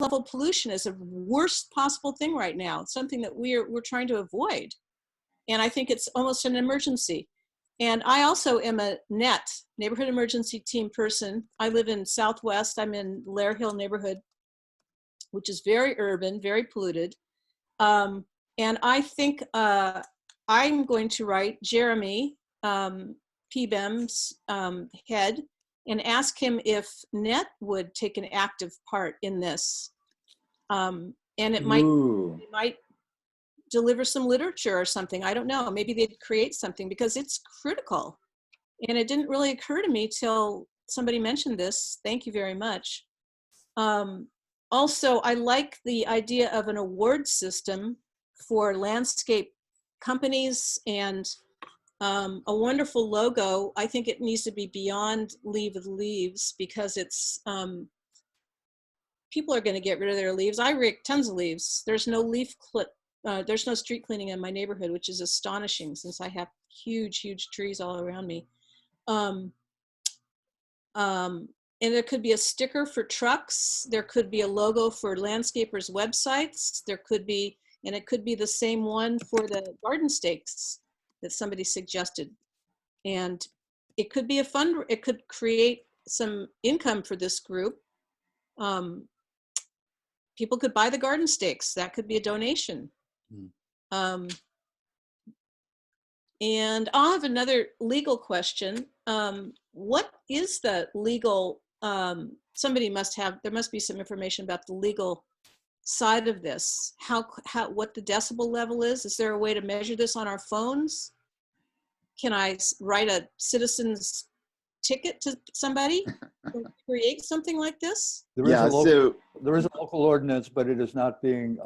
level pollution is the worst possible thing right now. It's something that we're trying to avoid. And I think it's almost an emergency. And I also am a NET, Neighborhood Emergency Team person. I live in Southwest. I'm in Lair Hill neighborhood, which is very urban, very polluted. And I think I'm going to write Jeremy, PBEM's head, and ask him if NET would take an active part in this. And it might deliver some literature or something. I don't know. Maybe they'd create something because it's critical. And it didn't really occur to me till somebody mentioned this. Thank you very much. Also, I like the idea of an award system for landscape companies and a wonderful logo. I think it needs to be beyond Leave of Leaves because it's, people are going to get rid of their leaves. I rake tons of leaves. There's no leaf clip. There's no street cleaning in my neighborhood, which is astonishing since I have huge, huge trees all around me. And there could be a sticker for trucks. There could be a logo for landscapers' websites. There could be, and it could be the same one for the garden stakes that somebody suggested. And it could be a fund, it could create some income for this group. People could buy the garden stakes. That could be a donation. And I'll have another legal question. What is the legal, somebody must have, there must be some information about the legal side of this. What the decibel level is? Is there a way to measure this on our phones? Can I write a citizen's ticket to somebody to create something like this? There is a local ordinance, but it is not being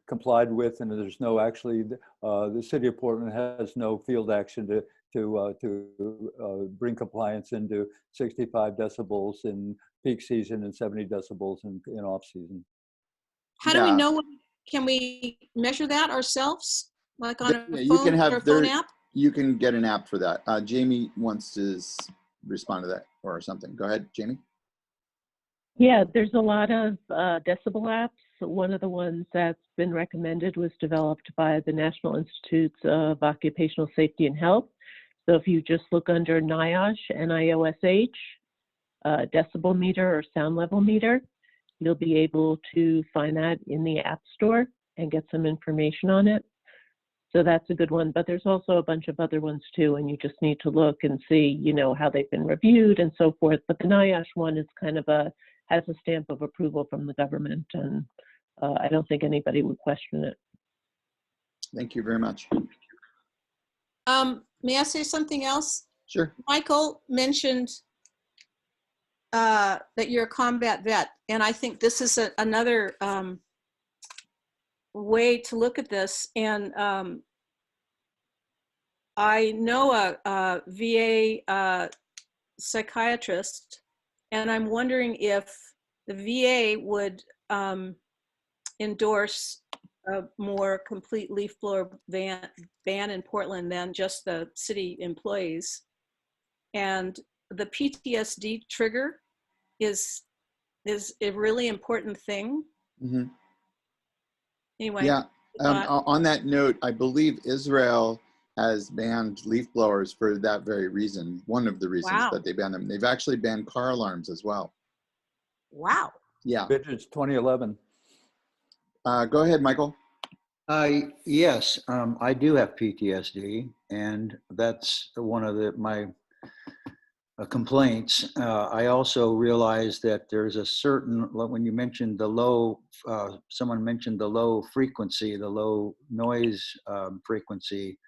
complied with, and there's no actually, the city of Portland has no field action to bring compliance into 65 decibels in peak season and 70 decibels in off season. How do we know? Can we measure that ourselves, like on a phone, or a phone app? You can get an app for that. Jamie wants to respond to that or something. Go ahead, Jamie. Yeah, there's a lot of decibel apps. One of the ones that's been recommended was developed by the National Institutes of Occupational Safety and Health. So if you just look under NIOSH, N-I-O-S-H, decibel meter or sound level meter, you'll be able to find that in the App Store and get some information on it. So that's a good one, but there's also a bunch of other ones too, and you just need to look and see, you know, how they've been reviewed and so forth. But the NIOSH one is kind of has a stamp of approval from the government, and I don't think anybody would question it. Thank you very much. May I say something else? Sure. Michael mentioned that you're a combat vet, and I think this is another way to look at this. And I know a VA psychiatrist, and I'm wondering if the VA would endorse a more complete leaf blower ban in Portland than just the city employees. And the PTSD trigger is a really important thing. Mm-hmm. Anyway. Yeah, on that note, I believe Israel has banned leaf blowers for that very reason. One of the reasons that they banned them. They've actually banned car alarms as well. Wow. Yeah. It's 2011. Go ahead, Michael. Yes, I do have PTSD, and that's one of my complaints. I also realize that there's a certain, when you mentioned the low, someone mentioned the low frequency, the low noise frequency,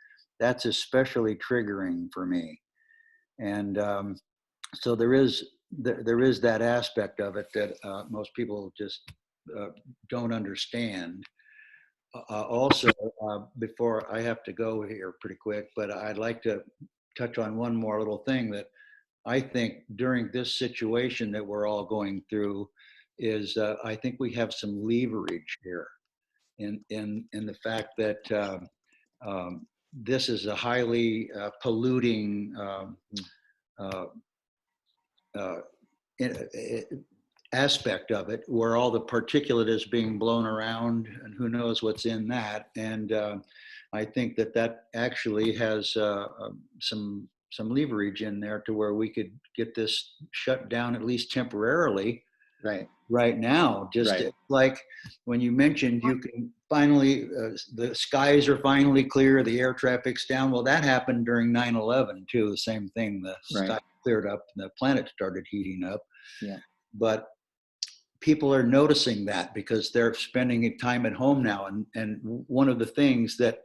that's especially triggering for me. And so there is that aspect of it that most people just don't understand. Also, before I have to go here pretty quick, but I'd like to touch on one more little thing that I think during this situation that we're all going through is I think we have some leverage here in the fact that this is a highly polluting aspect of it, where all the particulate is being blown around, and who knows what's in that. And I think that that actually has some leverage in there to where we could get this shut down at least temporarily. Right now, just Right. like when you mentioned you can finally, the skies are finally clear, the air traffic's down. Well, that happened during 9/11 too. The same thing. The sky cleared up and the planet started heating up. Yeah. But people are noticing that because they're spending time at home now. And one of the things that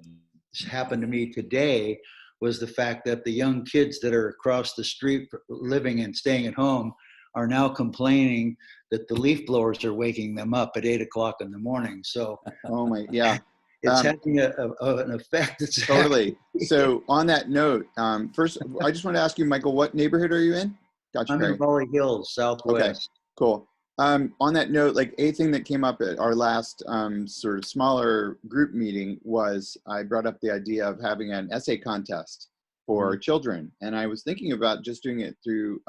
happened to me today was the fact that the young kids that are across the street living and staying at home are now complaining that the leaf blowers are waking them up at 8 o'clock in the morning. So, oh my, yeah, it's having an effect. It's totally. So on that note, first, I just want to ask you, Michael, what neighborhood are you in? Gotcha. I'm in Valley Hills, Southwest. Okay, cool. On that note, like a thing that came up at our last sort of smaller group meeting was I brought up the idea of having an essay contest for children. And I was thinking about just doing it through,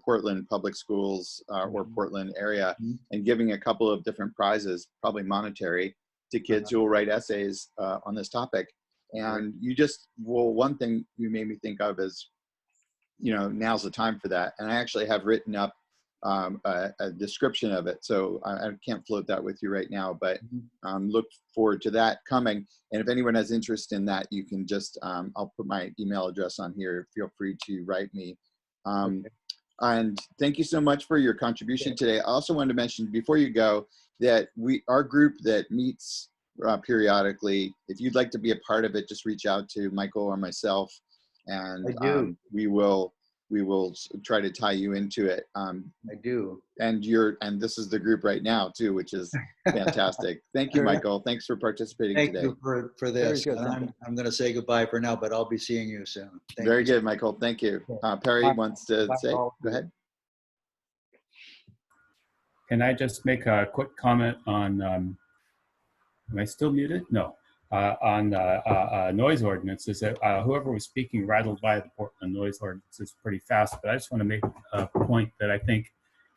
Portland Public Schools or Portland area and giving a couple of different prizes, probably monetary, to kids who will write essays on this topic. And one thing you made me think of is, now's the time for that. And I actually have written up a description of it. So I can't float that with you right now, but look forward to that coming. And if anyone has interest in that, you can just, I'll put my email address on here. Feel free to write me. And thank you so much for your contribution today. I also wanted to mention before you go that our group that meets periodically, if you'd like to be a part of it, just reach out to Michael or myself, and we will try to tie you into it. I do. And this is the group right now too, which is fantastic. Thank you, Michael. Thanks for participating today. Thank you for this. I'm going to say goodbye for now, but I'll be seeing you soon. Very good, Michael. Thank you. Perry wants to say, go ahead. Can I just make a quick comment on, am I still muted? No. On noise ordinances, whoever was speaking rattled by the Portland noise ordinances pretty fast, but I just want to make a point that I think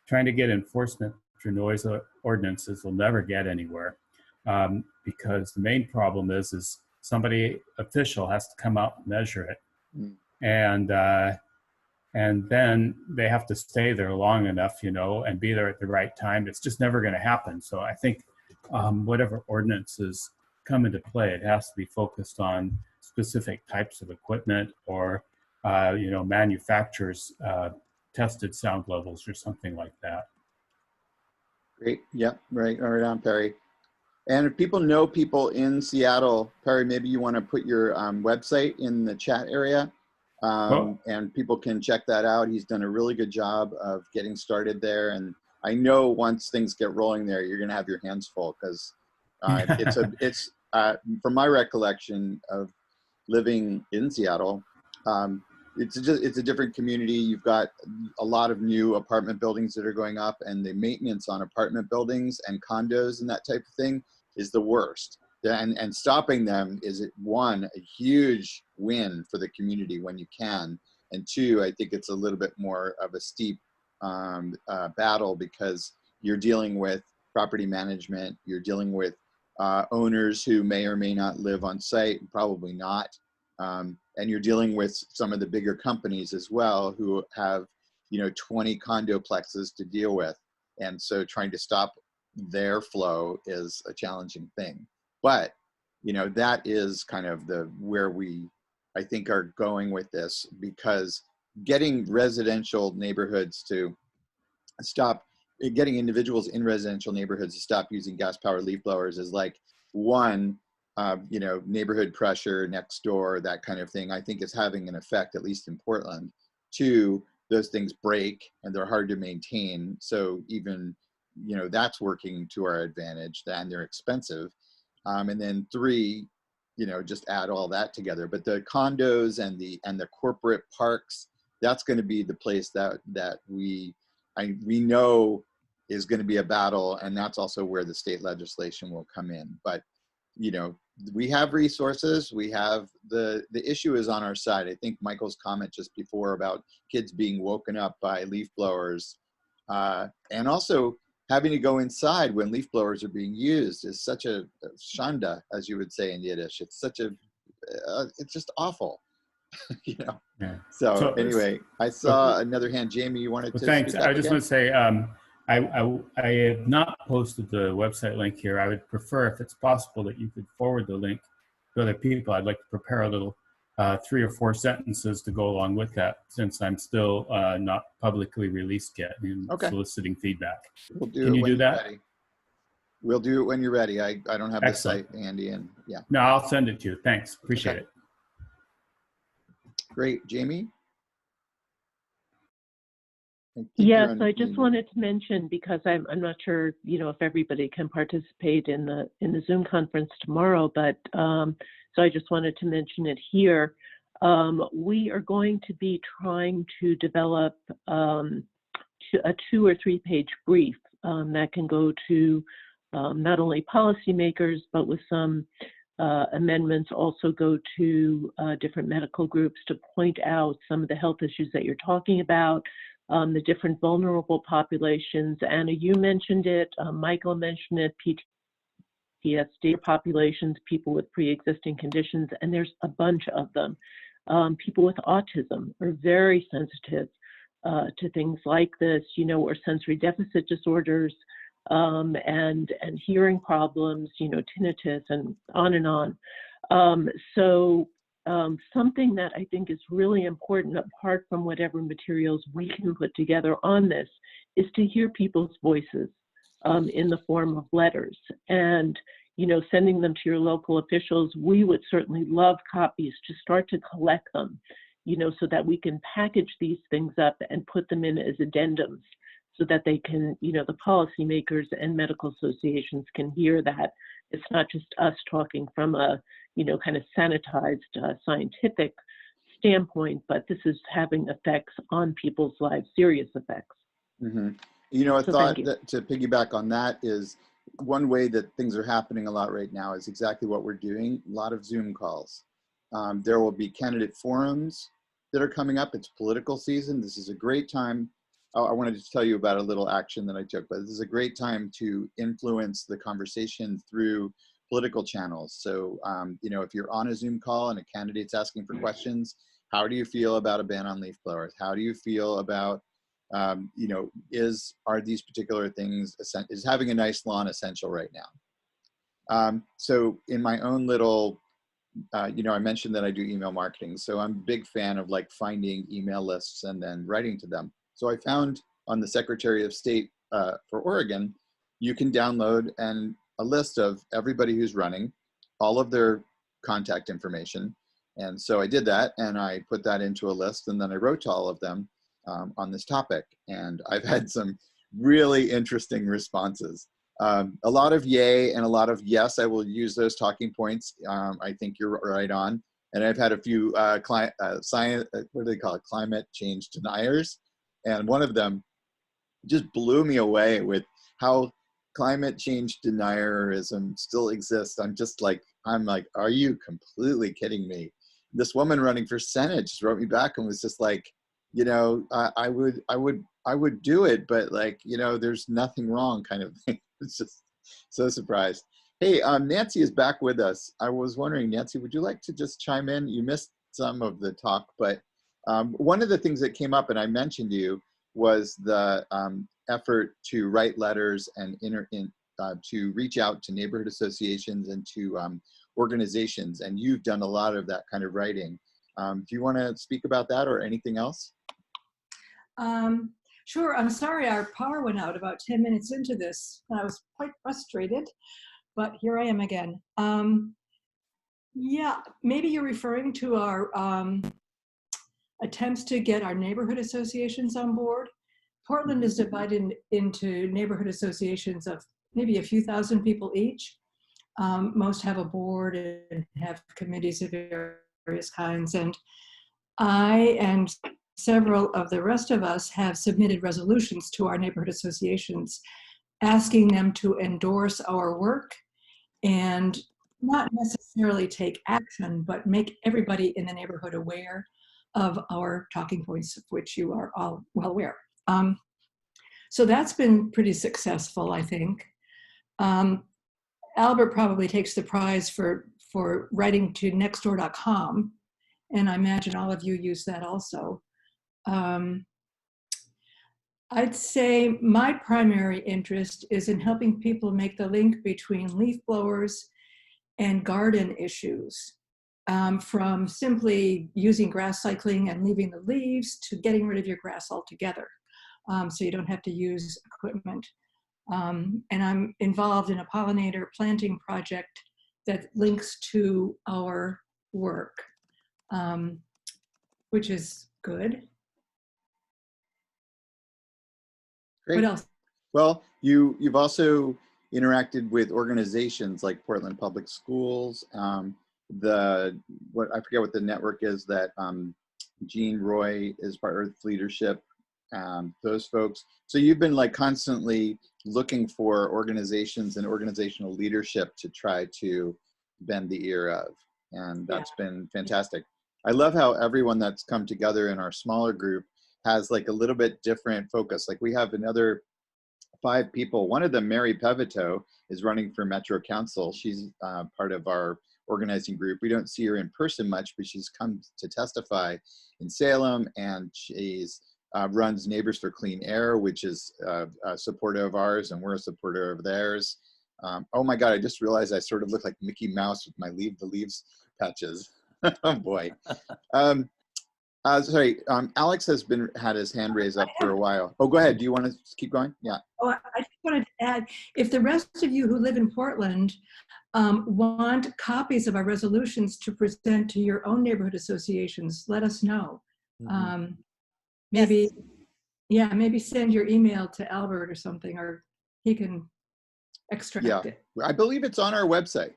trying to get enforcement through noise ordinances will never get anywhere, because the main problem is somebody official has to come out and measure it, and then they have to stay there long enough, and be there at the right time. It's just never going to happen. So I think whatever ordinances come into play, it has to be focused on specific types of equipment or manufacturers tested sound levels or something like that. Great. Yep. Right on, Perry. And if people know people in Seattle, Perry, maybe you want to put your website in the chat area, and people can check that out. He's done a really good job of getting started there, and I know once things get rolling there, you're going to have your hands full, because it's from my recollection of living in Seattle, it's a different community. You've got a lot of new apartment buildings that are going up, and the maintenance on apartment buildings and condos and that type of thing is the worst. And stopping them is, one, a huge win for the community when you can, and two, I think it's a little bit more of a steep battle, because you're dealing with property management, you're dealing with owners who may or may not live on site, probably not. And you're dealing with some of the bigger companies as well who have, 20 condoplexes to deal with. And so trying to stop their flow is a challenging thing. But, that is kind of where we, I think, are going with this, because getting residential neighborhoods to stop, getting individuals in residential neighborhoods to stop using gas-powered leaf blowers is like, one, neighborhood pressure next door, that kind of thing, I think is having an effect, at least in Portland. Two, those things break and they're hard to maintain. So even, that's working to our advantage, and they're expensive. And then three, just add all that together. But the condos and the corporate parks, that's going to be the place that we know is going to be a battle, and that's also where the state legislation will come in. But we have resources. We have the issue is on our side. I think Michael's comment just before about kids being woken up by leaf blowers And also having to go inside when leaf blowers are being used is such a shanda, as you would say in Yiddish. It's such a, it's just awful, you know? Yeah. So anyway, I saw another hand. Jamie, you wanted to Thanks. speak up I just again? want to say, I have not posted the website link here. I would prefer, if it's possible, that you could forward the link to other people. I'd like to prepare a little 3 or 4 sentences to go along with that, since I'm still not publicly released yet in Okay. soliciting feedback. We'll do Can it you when do you're that? ready. We'll do it when you're ready. I don't have Excellent. the site handy, and yeah. No, I'll send it to you. Thanks. Appreciate Okay. it. Great. Jamie? Yes, I just wanted to mention, because I'm not sure, you know, if everybody can participate in the Zoom conference tomorrow, but so I just wanted to mention it here. We are going to be trying to develop a 2 or 3 page brief that can go to not only policymakers, but with some amendments also go to different medical groups to point out some of the health issues that you're talking about, the different vulnerable populations. Anna, you mentioned it, Michael mentioned it, PTSD populations, people with pre-existing conditions, and there's a bunch of them. People with autism are very sensitive to things like this, you know, or sensory deficit disorders, and hearing problems, you know, tinnitus, and on and on. Something that I think is really important, apart from whatever materials we can put together on this, is to hear people's voices in the form of letters, and, you know, sending them to your local officials. We would certainly love copies to start to collect them, you know, so that we can package these things up and put them in as addendums, so that they can, you know, the policymakers and medical associations can hear that it's not just us talking from a, you know, kind of sanitized scientific standpoint, but this is having effects on people's lives, serious effects. Mm-hmm. You know, I So thought that to piggyback on that is one way that things are happening a lot right now is exactly what we're doing, a lot of Zoom calls. There will be candidate forums that are coming up. It's political season. This is a great time. I wanted to tell you about a little action that I took, but this is a great time to influence the conversation through political channels. So, you know, if you're on a Zoom call and a candidate's asking for questions, how do you feel about a ban on leaf blowers? How do you feel about, you know, are these particular things, is having a nice lawn essential right now? So in my own little, you know, I mentioned that I do email marketing. So I'm a big fan of like finding email lists and then writing to them. So I found on the Secretary of State for Oregon, you can download a list of everybody who's running, all of their contact information. And so I did that, and I put that into a list, and then I wrote to all of them on this topic. And I've had some really interesting responses. A lot of yay and a lot of yes, I will use those talking points. I think you're right on. And I've had a few science, what do they call it? Climate change deniers. And one of them just blew me away with how climate change denierism still exists. I'm like, are you completely kidding me? This woman running for Senate just wrote me back and was just like, you know, I would do it, but like, you know, there's nothing wrong kind of thing. It's just so surprised. Hey, Nancy is back with us. I was wondering, Nancy, would you like to just chime in? You missed some of the talk, but one of the things that came up, and I mentioned to you, was the effort to write letters and to reach out to neighborhood associations and to organizations. And you've done a lot of that kind of writing. Do you want to speak about that or anything else? Sure. I'm sorry our power went out about 10 minutes into this. I was quite frustrated, but here I am again. Yeah, maybe you're referring to our attempts to get our neighborhood associations on board. Portland is divided into neighborhood associations of maybe a few thousand people each. Most have a board and have committees of various kinds. And I and several of the rest of us have submitted resolutions to our neighborhood associations asking them to endorse our work and not necessarily take action, but make everybody in the neighborhood aware of our talking points, of which you are all well aware. So that's been pretty successful, I think. Albert probably takes the prize for writing to nextdoor.com, and I imagine all of you use that also. I'd say my primary interest is in helping people make the link between leaf blowers and garden issues, from simply using grass cycling and leaving the leaves to getting rid of your grass altogether, so you don't have to use equipment. And I'm involved in a pollinator planting project that links to our work, which is good. Great. What else? Well, you've also interacted with organizations like Portland Public Schools. What I forget what the network is that Jean Roy is part of Earth Leadership. Those folks. So you've been like constantly looking for organizations and organizational leadership to try to bend the ear of, and that's been fantastic. I love how everyone that's come together in our smaller group has like a little bit different focus. Like we have another 5 people. One of them, Mary Pevito, is running for Metro Council. She's part of our organizing group. We don't see her in person much, but she's come to testify in Salem, and she's runs Neighbors for Clean Air, which is a supporter of ours, and we're a supporter of theirs. Oh my God, I just realized I sort of look like Mickey Mouse with my Leave the Leaves patches. Oh boy. Sorry, Alex has had his hand raised up for a while. Oh, go ahead. Do you want to keep going? Yeah. Oh, I just wanted to add, if the rest of you who live in Portland want copies of our resolutions to present to your own neighborhood associations, let us know. Maybe, yeah, maybe send your email to Albert or something, or he can extract it. I believe it's on our website.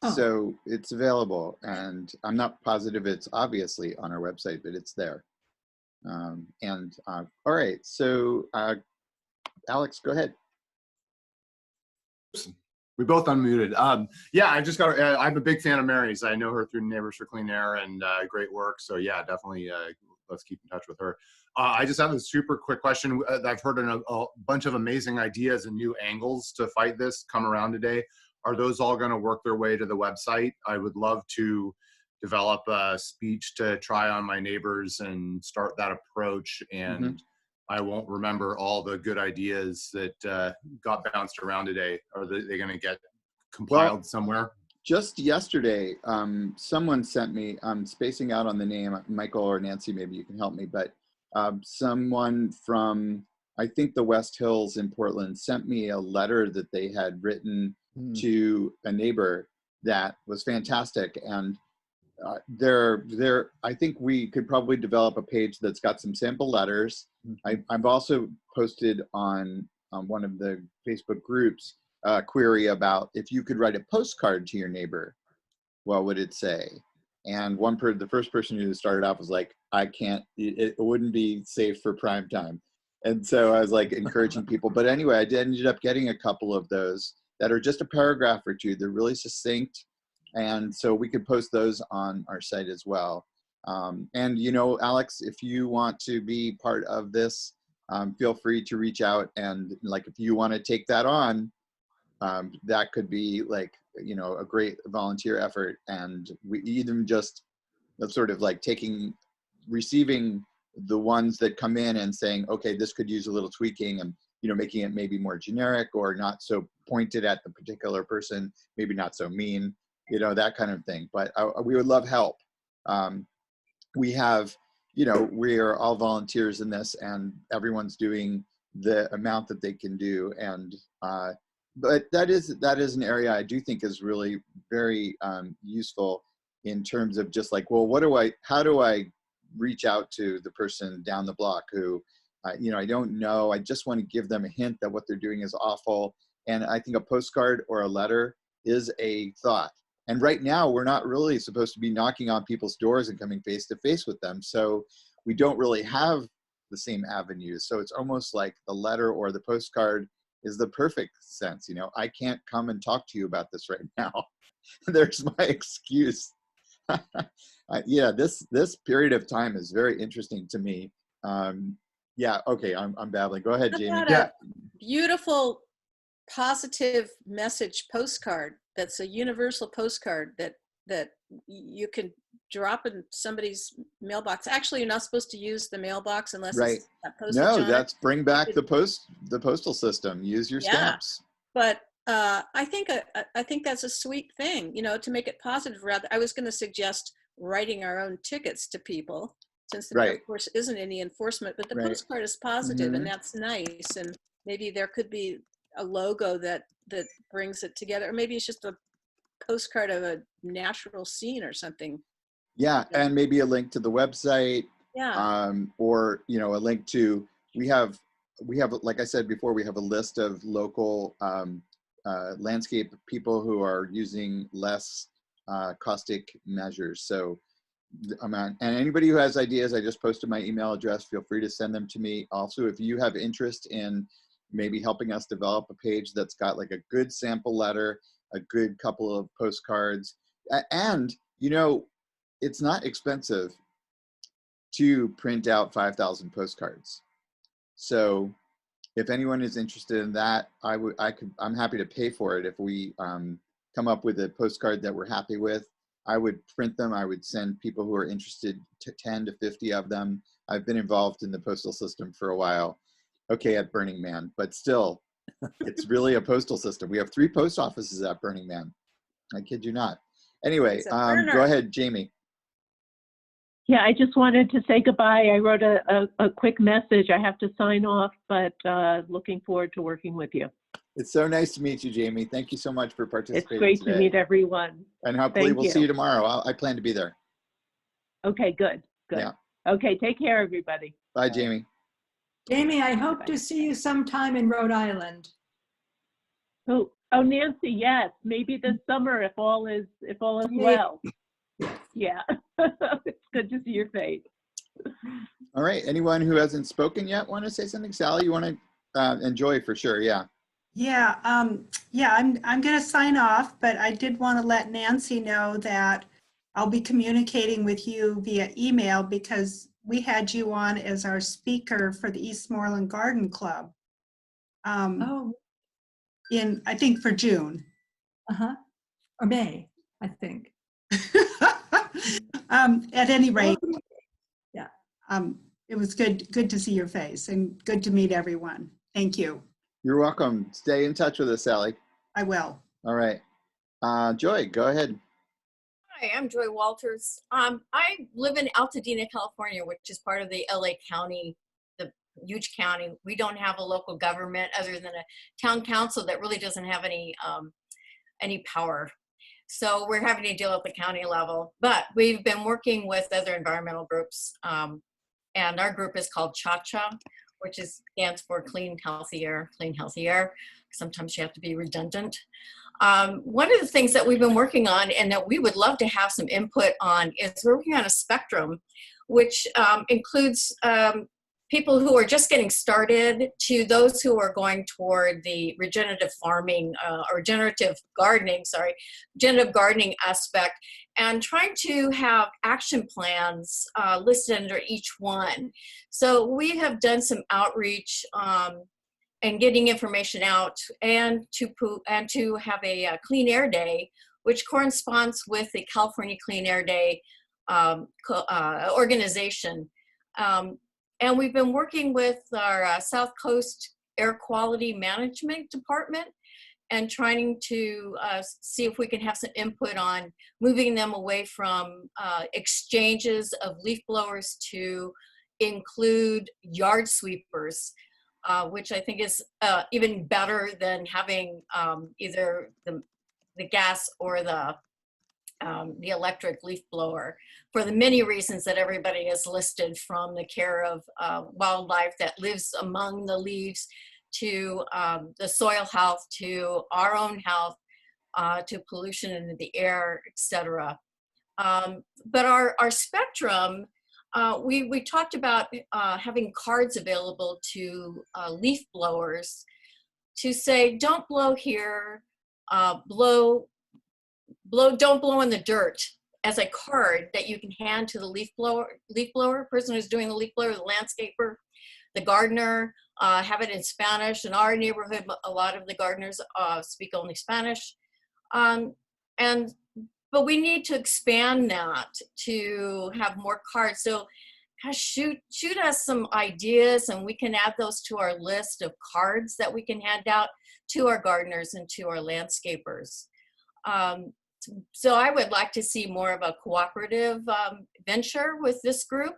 Oh. So it's available, and I'm not positive it's obviously on our website, but it's there. All right, so Alex, go ahead. We both unmuted. Yeah, I just got, I'm a big fan of Mary's. I know her through Neighbors for Clean Air, and great work. So yeah, definitely let's keep in touch with her. I just have a super quick question. I've heard a bunch of amazing ideas and new angles to fight this come around today. Are those all going to work their way to the website? I would love to develop a speech to try on my neighbors and start that approach. And I won't remember all the good ideas that got bounced around today. Are they going to get compiled somewhere? Just yesterday, someone sent me, I'm spacing out on the name, Michael or Nancy, maybe you can help me, but someone from, I think the West Hills in Portland sent me a letter that they had written to a neighbor that was fantastic. And I think we could probably develop a page that's got some sample letters. I've also posted on one of the Facebook groups a query about if you could write a postcard to your neighbor, what would it say? And the first person who started off was like, I can't, it wouldn't be safe for prime time. And so I was like encouraging people. But anyway, I ended up getting a couple of those that are just a paragraph or two. They're really succinct. And so we could post those on our site as well. And you know, Alex, if you want to be part of this, feel free to reach out. And like, if you want to take that on, that could be like, you know, a great volunteer effort. And we even just sort of like receiving the ones that come in and saying, okay, this could use a little tweaking, and, you know, making it maybe more generic or not so pointed at the particular person, maybe not so mean, you know, that kind of thing. But we would love help. We have, you know, we are all volunteers in this, and everyone's doing the amount that they can do. And but that is an area I do think is really very useful in terms of just like, well, how do I reach out to the person down the block who, you know, I don't know. I just want to give them a hint that what they're doing is awful. And I think a postcard or a letter is a thought. And right now, we're not really supposed to be knocking on people's doors and coming face to face with them. So we don't really have the same avenues. So it's almost like the letter or the postcard is the perfect sense. You know, I can't come and talk to you about this right now. There's my excuse. Yeah, this period of time is very interesting to me. Yeah, okay, I'm babbling. Go ahead, How Jamie. about Yeah. a beautiful, positive message postcard that's a universal postcard that you can drop in somebody's mailbox? Actually, you're not supposed to use the mailbox unless Right. it's got postage No, on it. that's bring back the postal system. Use your Yeah. stamps. But I think that's a sweet thing, you know, to make it positive. Rather, I was going to suggest writing our own tickets to people, since there, Right. of course, isn't any enforcement. But the Right. postcard is positive, Mhm. and that's nice. And maybe there could be a logo that brings it together, or maybe it's just a postcard of a natural scene or something. Yeah, and maybe a link to the website, Yeah, or a link to we have like I said before, we have a list of local landscape people who are using less caustic measures. So and anybody who has ideas, I just posted my email address. Feel free to send them to me. Also, if you have interest in maybe helping us develop a page that's got like a good sample letter, a good couple of postcards, and it's not expensive to print out 5,000 postcards. So if anyone is interested in that, I'm happy to pay for it. If we come up with a postcard that we're happy with, I would print them. I would send people who are interested to 10 to 50 of them. I've been involved in the postal system for a while. Okay, at Burning Man, but still, it's really a postal system. We have 3 post offices at Burning Man. I kid you not. Anyway, it's a burner. go ahead, Jamie. Yeah, I just wanted to say goodbye. I wrote a quick message. I have to sign off, but looking forward to working with you. It's so nice to meet you, Jamie. Thank you so much for It's participating great today. to meet everyone. And hopefully Thank we'll you. see you tomorrow. I plan to be there. Okay, good. Yeah. Okay, take care, everybody. Bye, Jamie. Jamie, I hope to see you sometime in Rhode Island. Oh, Nancy, yes, maybe this summer if all is Maybe. well. Yeah, it's good to see your face. All right. Anyone who hasn't spoken yet want to say something? Sally, you want to enjoy for sure? Yeah. Yeah, I'm going to sign off, but I did want to let Nancy know that I'll be communicating with you via email because we had you on as our speaker for the Eastmoreland Garden Club Oh, I think for June. or May, I think. At any rate, Yeah. it was good to see your face and good to meet everyone. Thank you. You're welcome. Stay in touch with us, Sally. I will. All right. Joy, go ahead. Hi, I'm Joy Walters. I live in Altadena, California, which is part of the LA County, the huge county. We don't have a local government other than a town council that really doesn't have any power. So we're having to deal at the county level. But we've been working with other environmental groups, and our group is called CHA-CHA, which stands for Clean, Healthy Air, Clean, Healthy Air. Sometimes you have to be redundant. One of the things that we've been working on and that we would love to have some input on is we're working on a spectrum, which includes people who are just getting started to those who are going toward the regenerative farming or regenerative gardening aspect, and trying to have action plans listed under each one. So we have done some outreach and getting information out, and to have a Clean Air Day, which corresponds with the California Clean Air Day organization. And we've been working with our South Coast Air Quality Management Department and trying to see if we can have some input on moving them away from exchanges of leaf blowers to include yard sweepers, which I think is even better than having either the gas or the electric leaf blower, for the many reasons that everybody has listed, from the care of wildlife that lives among the leaves, to the soil health, to our own health, to pollution into the air, etc. But our spectrum, we talked about having cards available to leaf blowers to say, don't blow here, don't blow in the dirt, as a card that you can hand to the leaf blower person who's doing the leaf blower, the landscaper. the gardener, have it in Spanish. In our neighborhood, a lot of the gardeners speak only Spanish. But we need to expand that to have more cards. So gosh, shoot us some ideas and we can add those to our list of cards that we can hand out to our gardeners and to our landscapers. So I would like to see more of a cooperative venture with this group.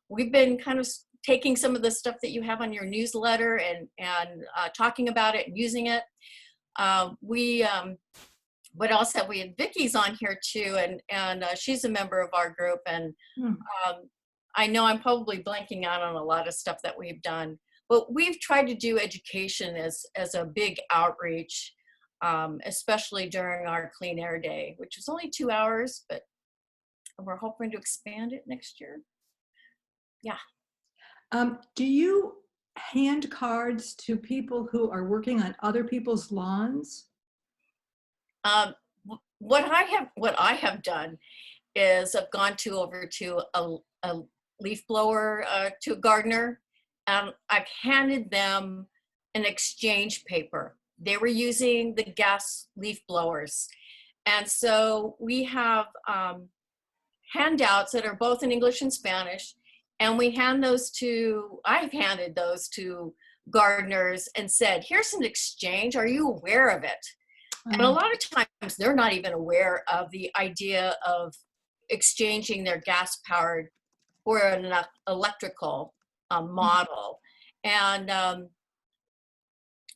We've been kind of taking some of the stuff that you have on your newsletter and talking about it and using it. What else have we? Vicky's on here too, and she's a member of our group. And I know I'm probably blanking out on a lot of stuff that we've done, but we've tried to do education as a big outreach, especially during our Clean Air Day, which was only 2 hours, but we're hoping to expand it next year. Yeah. Do you hand cards to people who are working on other people's lawns? What I have done is I've gone over to a leaf blower, to a gardener, and I've handed them an exchange paper. They were using the gas leaf blowers. And so we have handouts that are both in English and Spanish, and I've handed those to gardeners and said, here's an exchange, are you aware of it? And a lot of times they're not even aware of the idea of exchanging their gas powered for an electrical model. And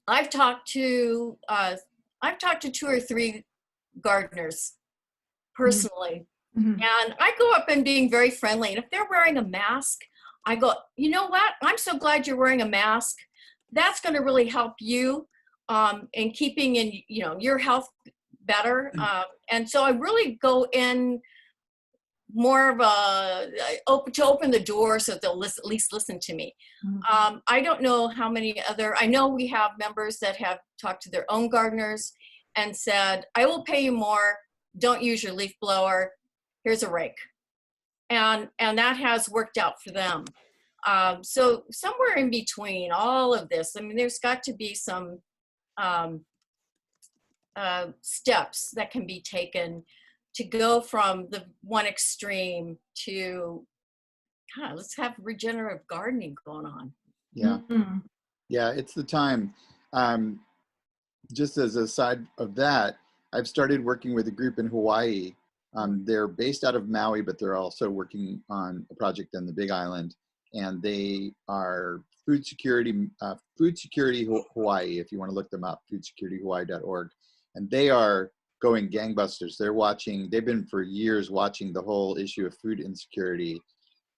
I've talked to 2 or 3 gardeners personally. Mm-hmm. And I go up and being very friendly. And if they're wearing a mask, I go, you know what? I'm so glad you're wearing a mask. That's going to really help you in keeping in, your health better. And so I really go in more of to open the door so they'll at least listen to me. Mm-hmm. I don't know how many I know we have members that have talked to their own gardeners and said, I will pay you more. Don't use your leaf blower. Here's a rake. And that has worked out for them. So somewhere in between all of this, I mean, there's got to be some steps that can be taken to go from the one extreme to, let's have regenerative gardening going on. Yeah. Mm-hmm. Yeah, it's the time. Just as a side of that, I've started working with a group in Hawaii. They're based out of Maui, but they're also working on a project on the Big Island. And they are Food Security Hawaii, if you want to look them up, foodsecurityhawaii.org. And they are going gangbusters. They've been for years watching the whole issue of food insecurity.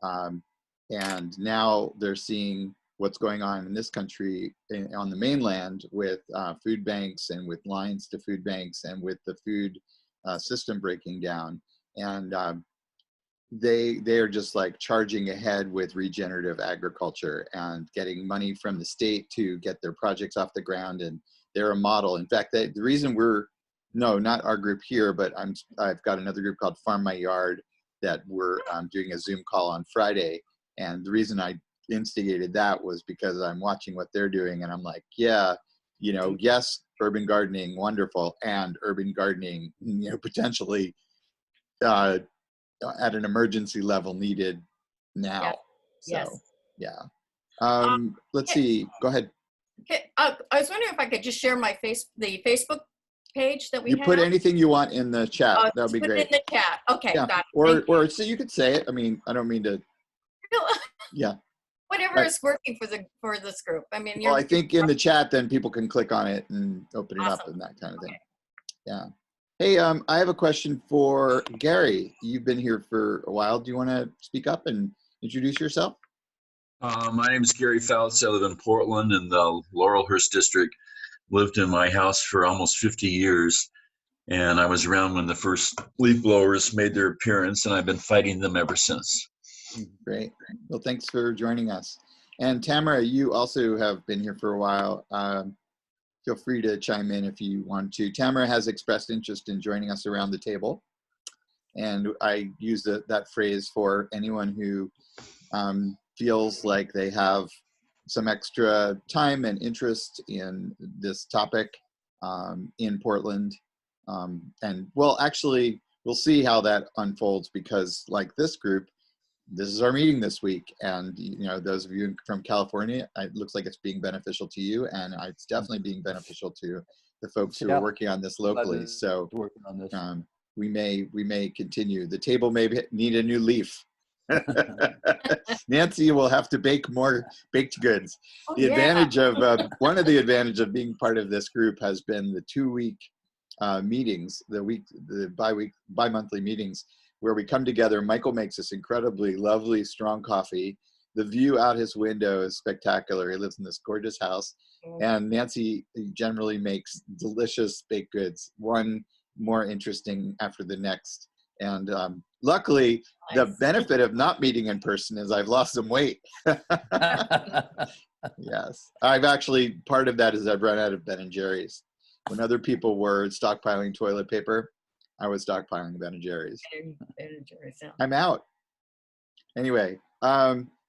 And now they're seeing what's going on in this country on the mainland with food banks and with lines to food banks and with the food system breaking down. And they are just like charging ahead with regenerative agriculture and getting money from the state to get their projects off the ground. And they're a model. In fact, the reason not our group here, but I've got another group called Farm My Yard that we're doing a Zoom call on Friday. And the reason I instigated that was because I'm watching what they're doing and I'm like, yeah, yes, urban gardening, wonderful. And urban gardening, potentially at an emergency level needed now. Yeah. So, yes. yeah. Let's see, go ahead. Okay. I was wondering if I could just share the Facebook page that we You have. put anything you want in the chat. That would be put great. it in the chat. Okay, Yeah. got it. Or so you could say it. I mean, I don't mean to. Yeah. Whatever is working for this group. I mean, Well, I think in the chat, then people can click on it and open it up Awesome. and that kind of thing. Okay. Yeah. Hey, I have a question for Gary. You've been here for a while. Do you want to speak up and introduce yourself? My name is Gary Fouts. I live in Portland in the Laurelhurst district. Lived in my house for almost 50 years. And I was around when the first leaf blowers made their appearance, and I've been fighting them ever since. Great. Well, thanks for joining us. And Tamara, you also have been here for a while. Feel free to chime in if you want to. Tamara has expressed interest in joining us around the table. And I use that phrase for anyone who feels like they have some extra time and interest in this topic in Portland. And we'll see how that unfolds, because like this group, this is our meeting this week. And, you know, those of you from California, it looks like it's being beneficial to you, and it's definitely being beneficial to the folks who are working on this locally. So working on this. we may continue. The table may need a new leaf. Nancy will have to bake more baked goods. Oh, The advantage of one of the advantage of being part of this group has been the 2-week meetings, the bi-monthly meetings, where we come together. Michael makes this incredibly lovely, strong coffee. The view out his window is spectacular. He lives in this gorgeous house. And Nancy generally makes delicious baked goods, one more interesting after the next. And luckily, the benefit of not meeting in person is I've lost some weight. Yes. I've actually, part of that is I've run out of Ben & Jerry's. When other people were stockpiling toilet paper, I was stockpiling Ben & Jerry's. I'm out. Anyway,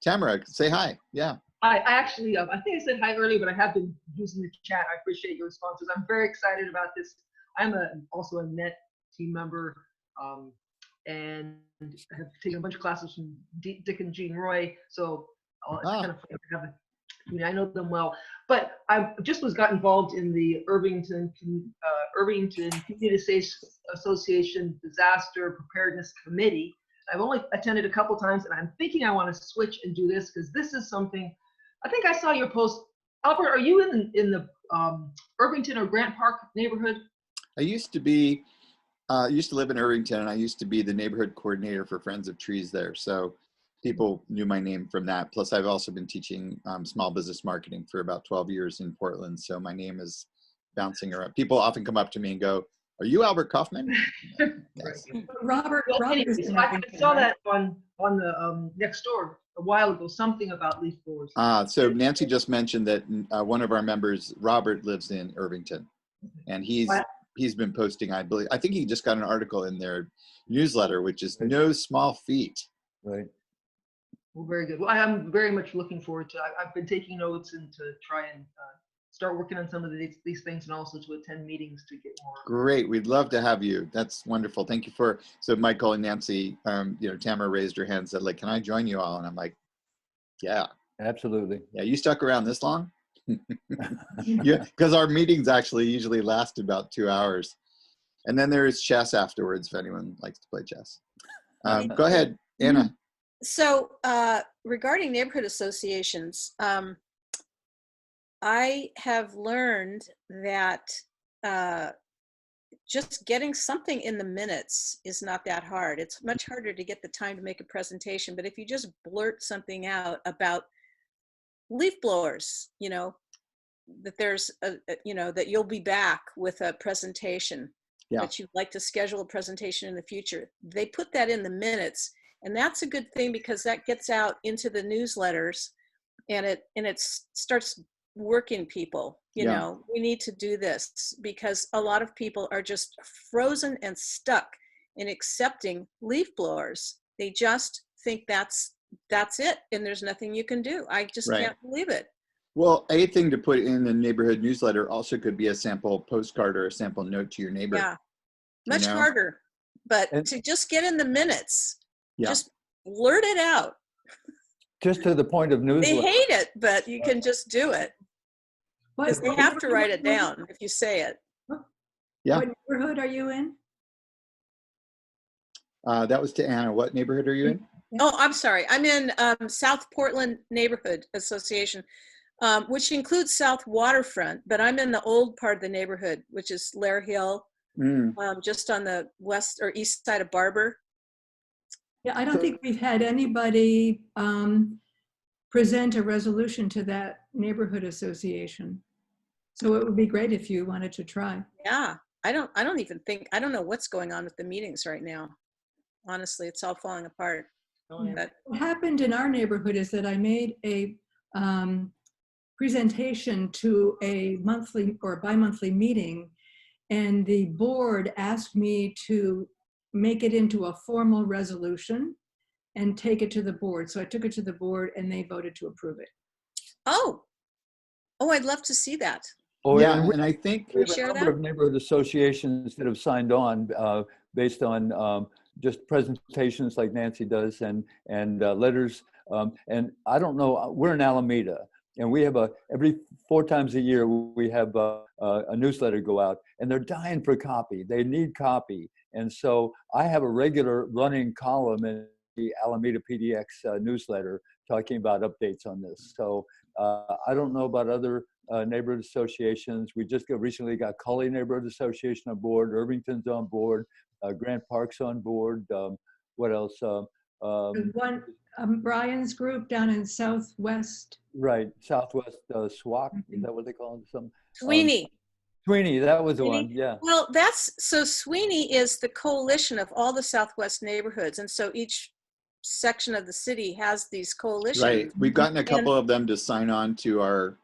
Tamara, say hi. Yeah. I actually, I think I said hi earlier, but I have been using the chat. I appreciate your responses. I'm very excited about this. I'm also a NET team member, and have taken a bunch of classes from Dick and Jean Roy. So it's kind of fun to have I know them well. But I just got involved in the Irvington Community Association Disaster Preparedness Committee. I've only attended a couple times, and I'm thinking I want to switch and do this, because this is something. I think I saw your post. Albert, are you in the Irvington or Grant Park neighborhood? I used to live in Irvington, and I used to be the neighborhood coordinator for Friends of Trees there. So people knew my name from that. Plus, I've also been teaching small business marketing for about 12 years in Portland. So my name is bouncing around. People often come up to me and go, "Are you Albert Kaufman?" Yes. Robert is in I Irvington, saw right? that on the next door a while ago, something about leaf blowers. So Nancy just mentioned that one of our members, Robert, lives in Irvington, and he's been posting, I think he just got an article in their newsletter, which is no small feat. Right. Well, very good. Well, I'm very much looking forward to. I've been taking notes and to try and start working on some of these things, and also to attend meetings to get more. Great, we'd love to have you. That's wonderful. Thank you for. So Michael and Nancy, Tamara raised her hand and said, like, "Can I join you all?" And I'm like, "Yeah, absolutely." Yeah, you stuck around this long? Yeah, because our meetings actually usually last about 2 hours, and then there is chess afterwards if anyone likes to play chess. Go ahead, Anna. So regarding neighborhood associations, I have learned that just getting something in the minutes is not that hard. It's much harder to get the time to make a presentation, but if you just blurt something out about leaf blowers, that there's that you'll be back with a presentation, that you'd like to schedule a presentation in the future. They put that in the minutes, and that's a good thing, because that gets out into the newsletters, and it starts working people. We need to do this, because a lot of people are just frozen and stuck in accepting leaf blowers. They just think that's it, and there's nothing you can do. I just can't believe it. Well, a thing to put in the neighborhood newsletter also could be a sample postcard or a sample note to your neighbor. Yeah, much harder, but to just get in the minutes, just blurt it out. Just to the point of newsletter. They hate it, but you can just do it. You have to write it down if you say it. Yeah. What neighborhood are you in? That was to Anna. What neighborhood are you in? Oh, I'm sorry. I'm in South Portland Neighborhood Association, which includes South Waterfront, but I'm in the old part of the neighborhood, which is Lair Hill, just on the west or east side of Barber. Yeah, I don't think we've had anybody present a resolution to that neighborhood association. So it would be great if you wanted to try. Yeah, I don't know what's going on with the meetings right now. Honestly, it's all falling apart. Yeah. What happened in our neighborhood is that I made a presentation to a monthly or bi-monthly meeting, and the board asked me to make it into a formal resolution and take it to the board. So I took it to the board, and they voted to approve it. Oh, I'd love to see that. Oh, Yeah, and we and I think Can we have a share number that? of neighborhood associations that have signed on based on just presentations like Nancy does and letters. And I don't know, we're in Alameda, and we have every 4 times a year we have a newsletter go out, and they're dying for copy. They need copy, and so I have a regular running column in the Alameda PDX newsletter talking about updates on this. So I don't know about other neighborhood associations. We just recently got Cully Neighborhood Association on board, Irvington's on board, Grant Park's on board. What else? And one, Brian's group down in Southwest. Right, Southwest SWAC, is that what they call it? Sweeney. Sweeney, that was the Sweeney. one, yeah. Well, so Sweeney is the coalition of all the Southwest neighborhoods. And so each section of the city has these coalitions. right. We've gotten a couple of them to sign on to our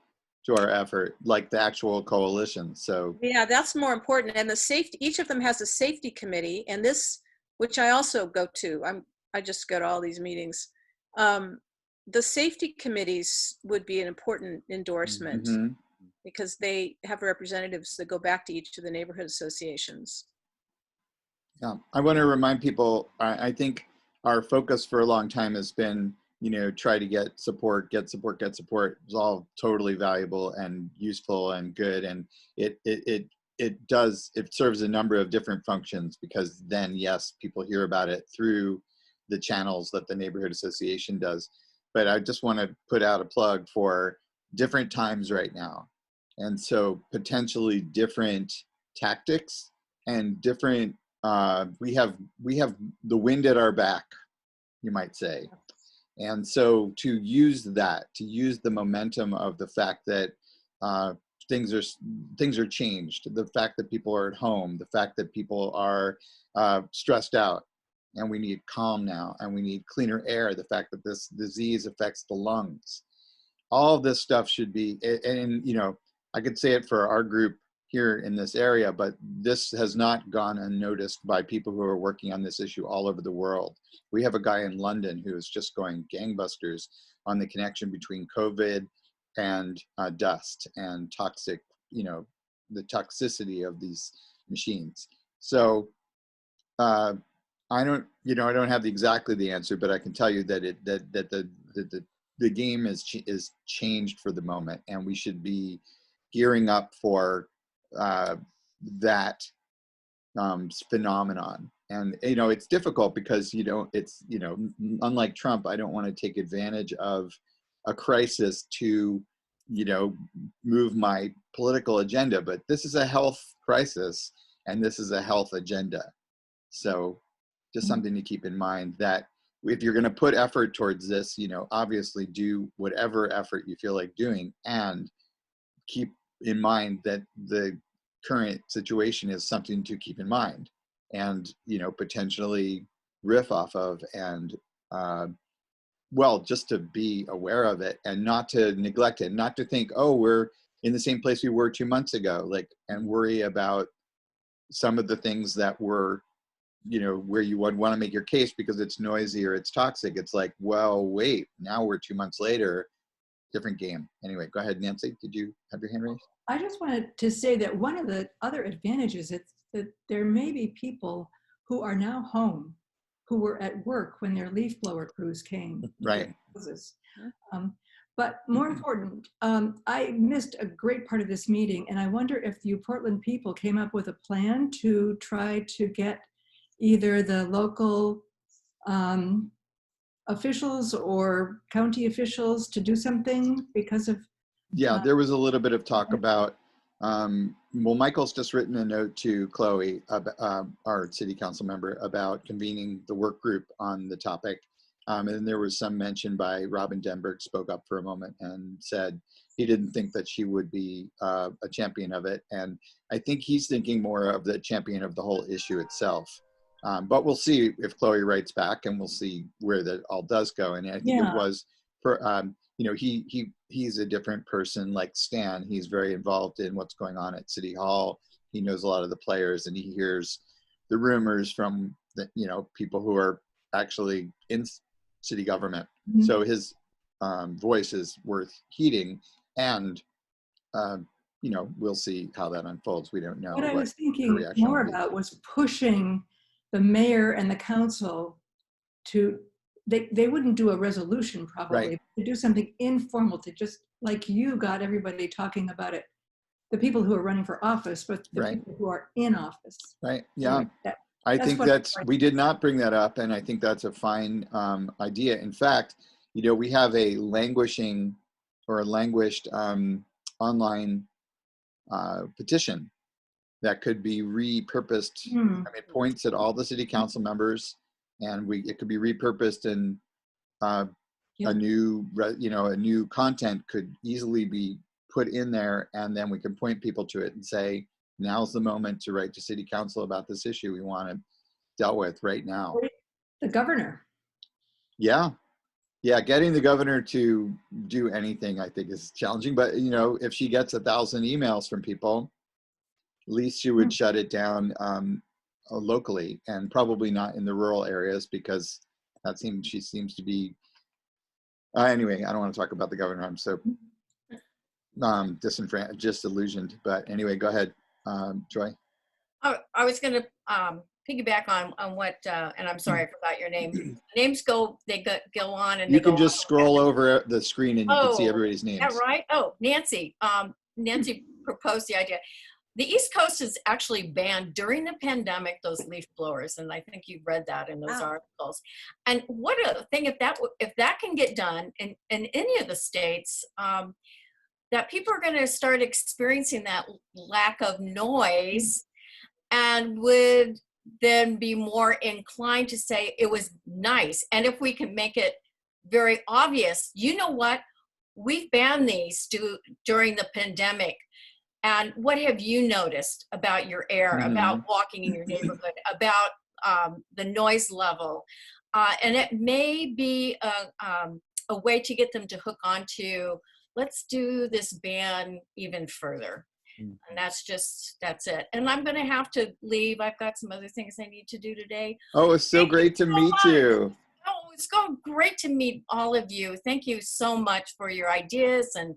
effort, like the actual coalition. So Yeah, that's more important. And the safety, each of them has a safety committee, and this, which I also go to, I just go to all these meetings. The safety committees would be an important endorsement mhm. because they have representatives that go back to each of the neighborhood associations. Yeah, I want to remind people, I think our focus for a long time has been, try to get support. It's all totally valuable and useful and good. And it serves a number of different functions, because then, yes, people hear about it through the channels that the neighborhood association does. But I just want to put out a plug for different times right now. And so potentially different tactics and different, we have the wind at our back, you might say. And so to use the momentum of the fact that things are changed, the fact that people are at home, the fact that people are stressed out, and we need calm now, and we need cleaner air, the fact that this disease affects the lungs, all of this stuff should be, and I could say it for our group here in this area, but this has not gone unnoticed by people who are working on this issue all over the world. We have a guy in London who is just going gangbusters on the connection between COVID and dust and toxic, the toxicity of these machines. So I don't have exactly the answer, but I can tell you that the game is changed for the moment, and we should be gearing up for that phenomenon. And it's difficult because it's unlike Trump, I don't want to take advantage of a crisis to move my political agenda, but this is a health crisis and this is a health agenda. So just something to keep in mind, that if you're going to put effort towards this, obviously do whatever effort you feel like doing, and keep in mind that the current situation is something to keep in mind, and potentially riff off of, and just to be aware of it and not to neglect it, not to think, oh, we're in the same place we were 2 months ago, and worry about some of the things that were where you would want to make your case because it's noisy or it's toxic. It's like, well, wait, now we're 2 months later, different game. Anyway, go ahead, Nancy. Did you have your hand raised? I just wanted to say that one of the other advantages is that there may be people who are now home who were at work when their leaf blower crews came. Right. But more important, I missed a great part of this meeting, and I wonder if you Portland people came up with a plan to try to get either the local officials or county officials to do something because of. Yeah, there was a little bit of talk about, Michael's just written a note to Chloe, our city council member, about convening the work group on the topic. And then there was some mention by Robin Denberg, spoke up for a moment and said he didn't think that she would be a champion of it. And I think he's thinking more of the champion of the whole issue itself. But we'll see if Chloe writes back, and we'll see where that all does go. And I think it was for, he's a different person like Stan. He's very involved in what's going on at City Hall. He knows a lot of the players, and he hears the rumors from the, people who are actually in city government. Mm-hmm. So his voice is worth heeding. And, you know, we'll see how that unfolds. We don't know What I was the thinking reaction more will be. about was pushing the mayor and the council to, they wouldn't do a resolution probably, Right. to do something informal, to just, like you got everybody talking about it, the people who are running for office, but the Right. people who are in office. Right. Yeah. Anyway, I that's think what- we did not bring that up, and I think that's a fine idea. In fact, you know, we have a languishing or a languished online petition that could be repurposed. I mean, points at all the city council members, and it could be repurposed, and a new, you know, a new content could easily be put in there, and then we can point people to it and say, now's the moment to write to city council about this issue we want to deal with right now. The governor. Yeah. Yeah. Getting the governor to do anything, I think, is challenging. But, you know, if she gets 1,000 emails from people, at least she would shut it down locally, and probably not in the rural areas, because she seems to be, anyway, I don't want to talk about the governor. I'm so disillusioned. But anyway, go ahead, Joy. I was going to piggyback on what, and I'm sorry, I forgot your name. Names go on and You they go can just on. scroll over the screen and you can see everybody's names. Is that right? Oh, Nancy. Nancy proposed the idea. The East Coast has actually banned during the pandemic those leaf blowers, and I think you've read that in those articles. And what a thing if that can get done in any of the states, that people are going to start experiencing that lack of noise, and would then be more inclined to say it was nice. And if we can make it very obvious, you know what, we've banned these during the pandemic. And what have you noticed about your air, about walking in your neighborhood, about the noise level? And it may be a way to get them to hook onto, let's do this ban even further. And that's it. And I'm going to have to leave. I've got some other things I need to do today. Oh, it's so great to meet you. Oh, it's great to meet all of you. Thank you so much for your ideas. And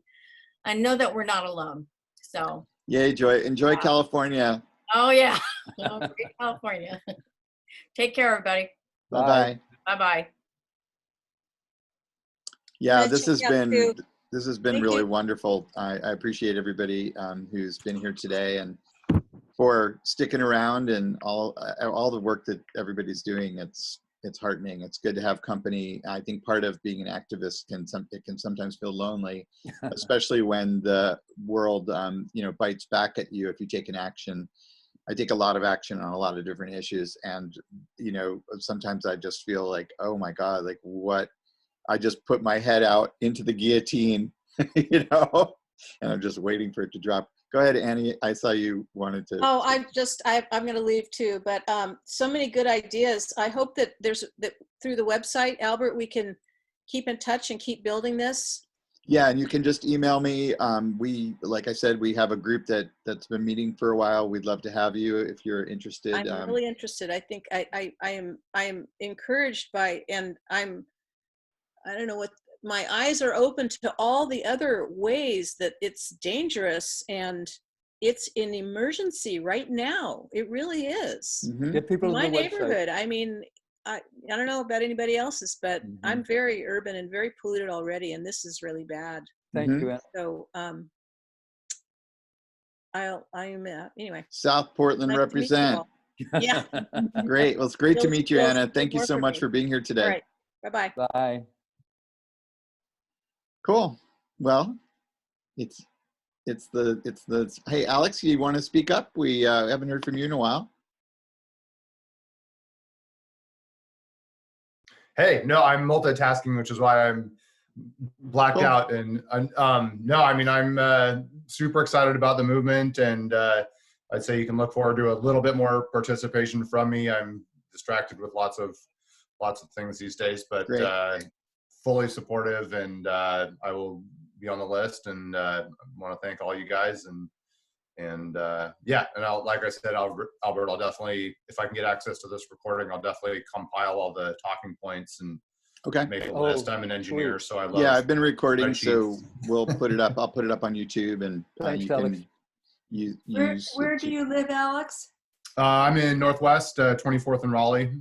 I know that we're not alone. So. Yay, Joy. Enjoy California. Oh, yeah. Oh, great California. Take care, everybody. Bye-bye. Bye-bye. Yeah, this has been Thank really you. wonderful. I appreciate everybody who's been here today and for sticking around, and all the work that everybody's doing. It's heartening. It's good to have company. I think part of being an activist can sometimes feel lonely, especially when the world you know, bites back at you if you take an action. I take a lot of action on a lot of different issues, and you know, sometimes I just feel like, oh my God, like what? I just put my head out into the guillotine, you know, and I'm just waiting for it to drop. Go ahead, Annie. I saw you wanted to. Oh, I'm going to leave too, but so many good ideas. I hope that that through the website, Albert, we can keep in touch and keep building this. Yeah, and you can just email me. Like I said, we have a group that's been meeting for a while. We'd love to have you if you're interested. I'm really interested. I think I am encouraged by, and I don't know what, my eyes are open to all the other ways that it's dangerous, and it's an emergency right now. It really is. Get people My to the neighborhood. website. I mean, I don't know about anybody else's, but I'm very urban and very polluted already, and this is really bad. Thank you, Anna. So anyway. South Portland Nice to meet you represent. all. Yeah. Great. Well, it's great to meet you, Feels Anna. good Thank you work so with much me. for being here today. All right. Bye-bye. Bye. Cool. Well, it's the, hey, Alex, you want to speak up? We haven't heard from you in a while. Hey, no, I'm multitasking, which is why I'm blacked Cool. out. And no, I mean, I'm super excited about the movement, and I'd say you can look forward to a little bit more participation from me. I'm distracted with lots of things these days, but fully supportive, and I will be on the list, and want to thank all you guys, and yeah, and like I said, Albert, I'll definitely, if I can get access to this recording, I'll definitely compile all the talking points and Okay. make a Oh, list. I'm an engineer, so I love. Yeah, I've been recording, so spreadsheets. we'll put it up. I'll put it up on YouTube, and Thanks, you Alex. can use. Where it do to- you live, Alex? I'm in Northwest, 24th and Raleigh,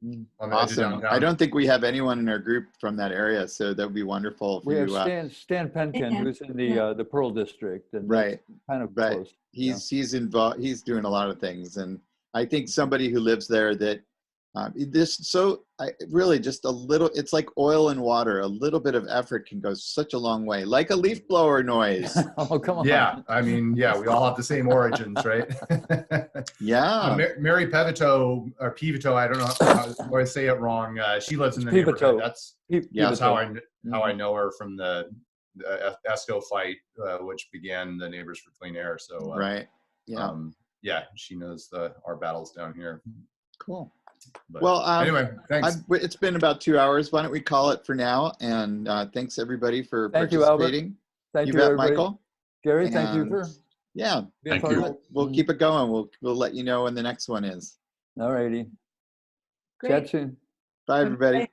on the edge of Awesome. downtown. I don't think we have anyone in our group from that area, so that would be wonderful if We have you. Stan Penkin, Yeah. who's in the Pearl District, and that's Right. kind of Right. close. He's involved. He's doing a lot of things, and I think somebody who lives there that really just a little. It's like oil and water. A little bit of effort can go such a long way, like a leaf blower noise. Oh, come on. Yeah, I mean, yeah, we all have the same origins, right? Yeah. Mary Pevito, or Pivito, I don't know how I say it wrong. She lives in the neighborhood. Pivito. That's Yeah, how I know her from the ESCO fight, which began the Neighbors for Clean Air. So Right. Yeah. Yeah, she knows our battles down here. Cool. But Well, anyway, thanks. It's been about 2 hours. Why don't we call it for now? And thanks everybody for Thank you, Albert. participating. Thank You you, bet, everybody. Michael. Gary, thank you And- for Yeah. being Thank part you. of it. We'll keep it going. We'll let you know when the next one is. All righty. Great. Chat soon. Bye, everybody. Bye.